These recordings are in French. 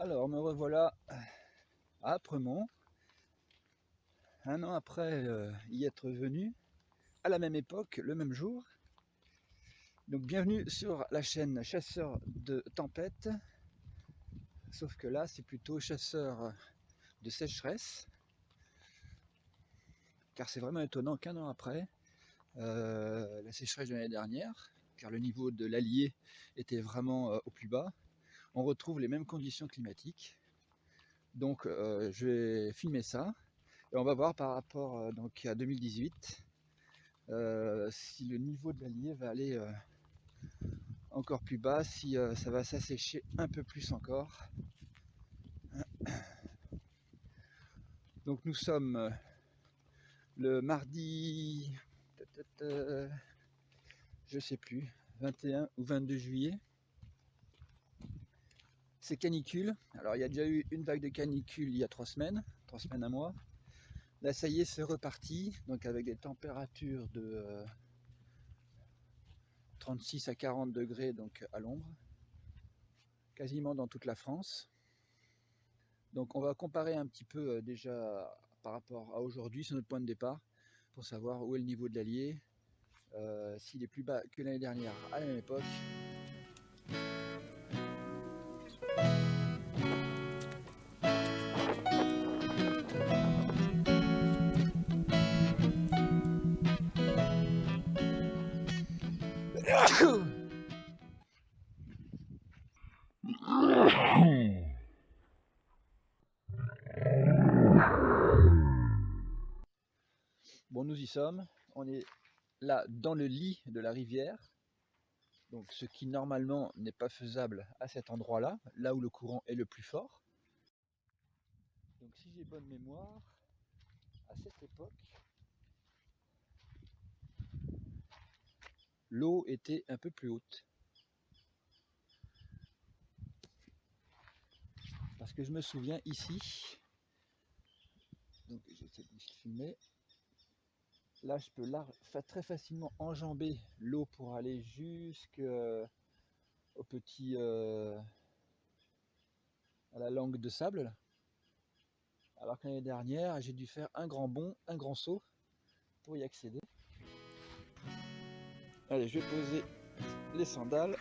Alors me revoilà à Apremont, un an après y être venu, à la même époque, le même jour. Donc bienvenue sur la chaîne Chasseur de Tempête, sauf que là c'est plutôt chasseur de sécheresse, car c'est vraiment étonnant qu'un an après, la sécheresse de l'année dernière, car le niveau de l'Allier était vraiment au plus bas, on retrouve les mêmes conditions climatiques. Donc je vais filmer ça et on va voir par rapport donc à 2018 si le niveau de l'Allier va aller encore plus bas, si ça va s'assécher un peu plus encore. Donc nous sommes le mardi, je sais plus, 21 ou 22 juillet. C'est canicule. Alors il y a déjà eu une vague de canicule il y a 3 semaines, un mois. Là ça y est, c'est reparti, donc avec des températures de 36 à 40 degrés donc à l'ombre, quasiment dans toute la France. Donc on va comparer un petit peu déjà par rapport à aujourd'hui, c'est notre point de départ, pour savoir où est le niveau de l'Allier, s'il est plus bas que l'année dernière à la même époque. Bon, nous y sommes, on est là dans le lit de la rivière, donc ce qui normalement n'est pas faisable à cet endroit-là, là où le courant est le plus fort. Donc si j'ai bonne mémoire, à cette époque, l'eau était un peu plus haute. Parce que je me souviens ici, donc j'essaie de filmer, là je peux très facilement enjamber l'eau pour aller jusqu'au petit, à la langue de sable là. Alors que l'année dernière j'ai dû faire un grand bond, un grand saut pour y accéder. Allez, je vais poser les sandales.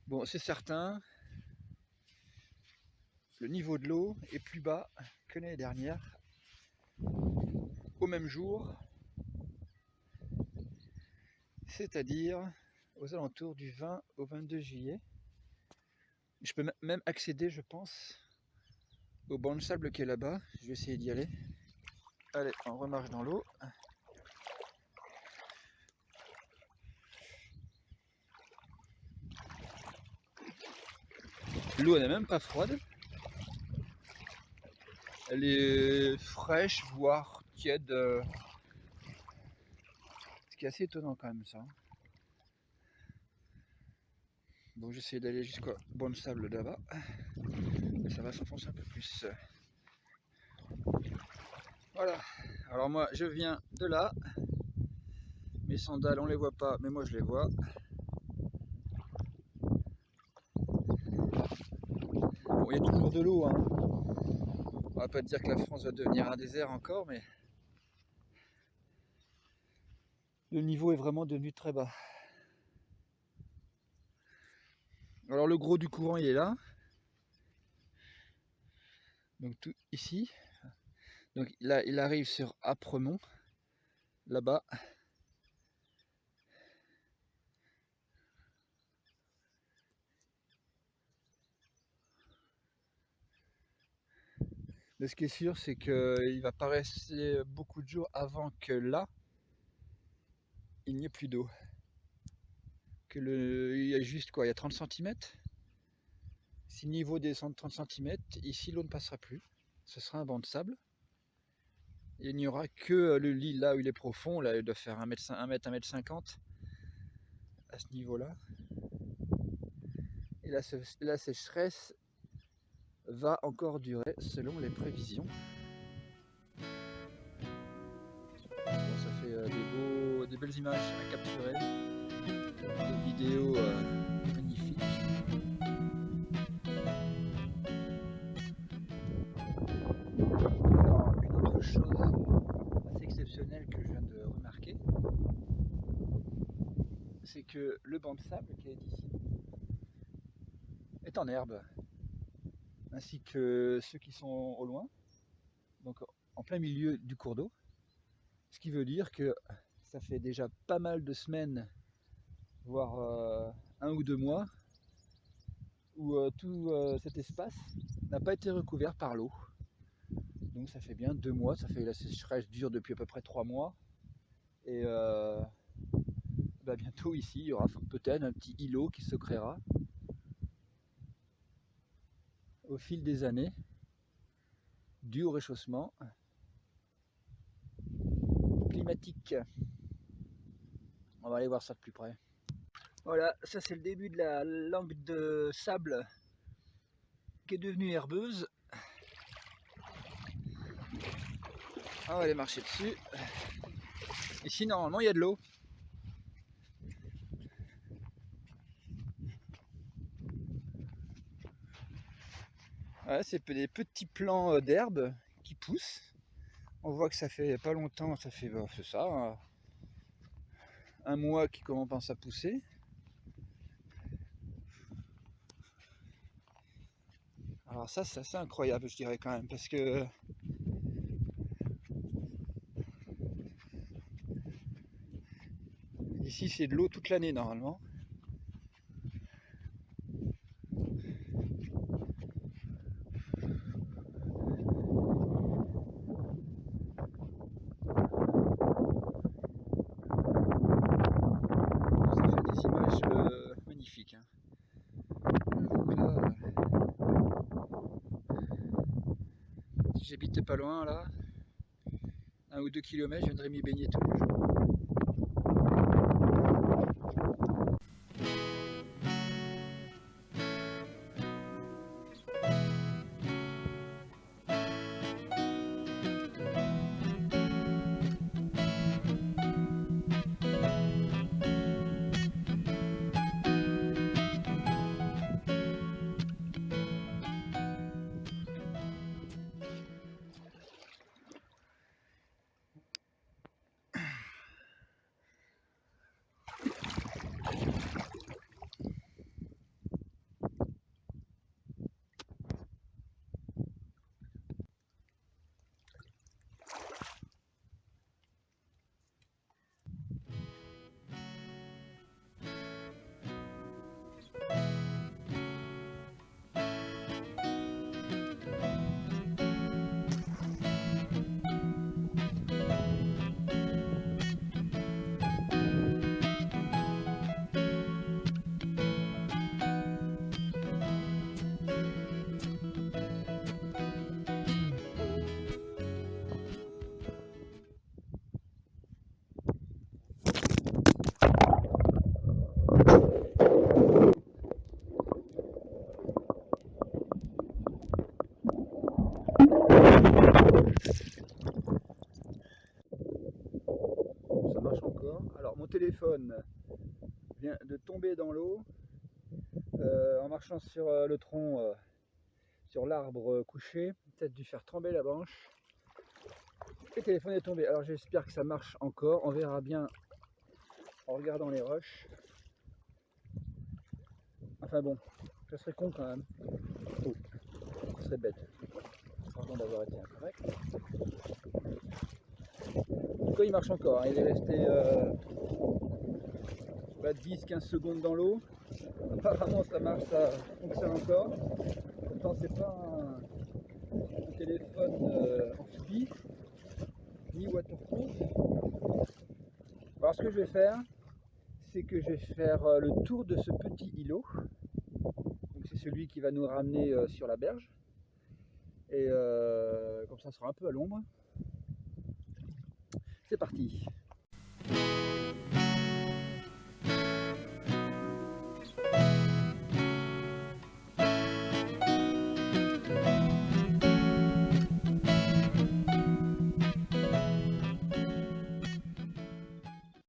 Bon, c'est certain, le niveau de l'eau est plus bas que l'année dernière, au même jour, c'est-à-dire aux alentours du 20 au 22 juillet. Je peux même accéder, je pense, au banc de sable qui est là-bas. Je vais essayer d'y aller. Allez, on remarche dans l'eau. L'eau n'est même pas froide. Elle est fraîche, voire tiède. Ce qui est assez étonnant quand même ça. Bon, j'essaie d'aller jusqu'au banc de sable là-bas. Mais ça va s'enfoncer un peu plus. Voilà. Alors moi, je viens de là. Mes sandales, on les voit pas, mais moi je les vois. Bon, il y a toujours de l'eau, hein. On va pas dire que la France va devenir un désert encore, mais le niveau est vraiment devenu très bas. Alors le gros du courant, il est là. Donc tout ici. Donc là, il arrive sur Apremont, là-bas. Mais ce qui est sûr, c'est qu'il va pas rester beaucoup de jours avant que là, il n'y ait plus d'eau. Il y a juste quoi, il y a 30 cm. Si le niveau descend de 30 cm, ici l'eau ne passera plus. ce sera un banc de sable. Et il n'y aura que le lit là où il est profond, là il doit faire 1 mètre, 1m50 à ce niveau-là. Et la sécheresse va encore durer selon les prévisions. Bon, ça fait des belles images à capturer, des vidéos magnifiques. Alors, une autre chose assez exceptionnelle que je viens de remarquer, c'est que le banc de sable qui est ici est en herbe, ainsi que ceux qui sont au loin, donc en plein milieu du cours d'eau. Ce qui veut dire que ça fait déjà pas mal de semaines, voire 1 ou 2 mois, où tout cet espace n'a pas été recouvert par l'eau. Donc ça fait bien 2 mois, ça fait la sécheresse dure depuis à peu près 3 mois. Et bientôt ici, il y aura peut-être un petit îlot qui se créera au fil des années, dû au réchauffement climatique. On va aller voir ça de plus près. Voilà, ça c'est le début de la langue de sable qui est devenue herbeuse. On va aller marcher dessus. Ici normalement il y a de l'eau. Ouais, c'est des petits plants d'herbe qui poussent. On voit que ça fait pas longtemps, ça fait c'est ça, 1 mois qui commence à pousser. Alors ça c'est assez incroyable je dirais quand même, parce que ici c'est de l'eau toute l'année normalement. Ça fait des images magnifiques. Hein. Donc là, si j'habitais pas loin là, 1 ou 2 kilomètres, je viendrais m'y baigner tous les jours. Ça marche encore. Alors mon téléphone vient de tomber dans l'eau en marchant sur le tronc, sur l'arbre couché, peut-être dû faire trembler la branche. Le téléphone est tombé. Alors j'espère que ça marche encore. On verra bien en regardant les roches. Enfin bon, ça serait con quand même. Oh, ça serait bête. Pardon d'avoir été incorrect. En tout cas, il marche encore. Hein. Il est resté 10-15 secondes dans l'eau. Apparemment, ça marche, ça fonctionne encore. Pourtant, c'est pas un téléphone amphibie ni waterproof. Alors, ce que je vais faire, c'est que je vais faire le tour de ce petit îlot. Donc, c'est celui qui va nous ramener sur la berge. Et comme ça sera un peu à l'ombre. C'est parti.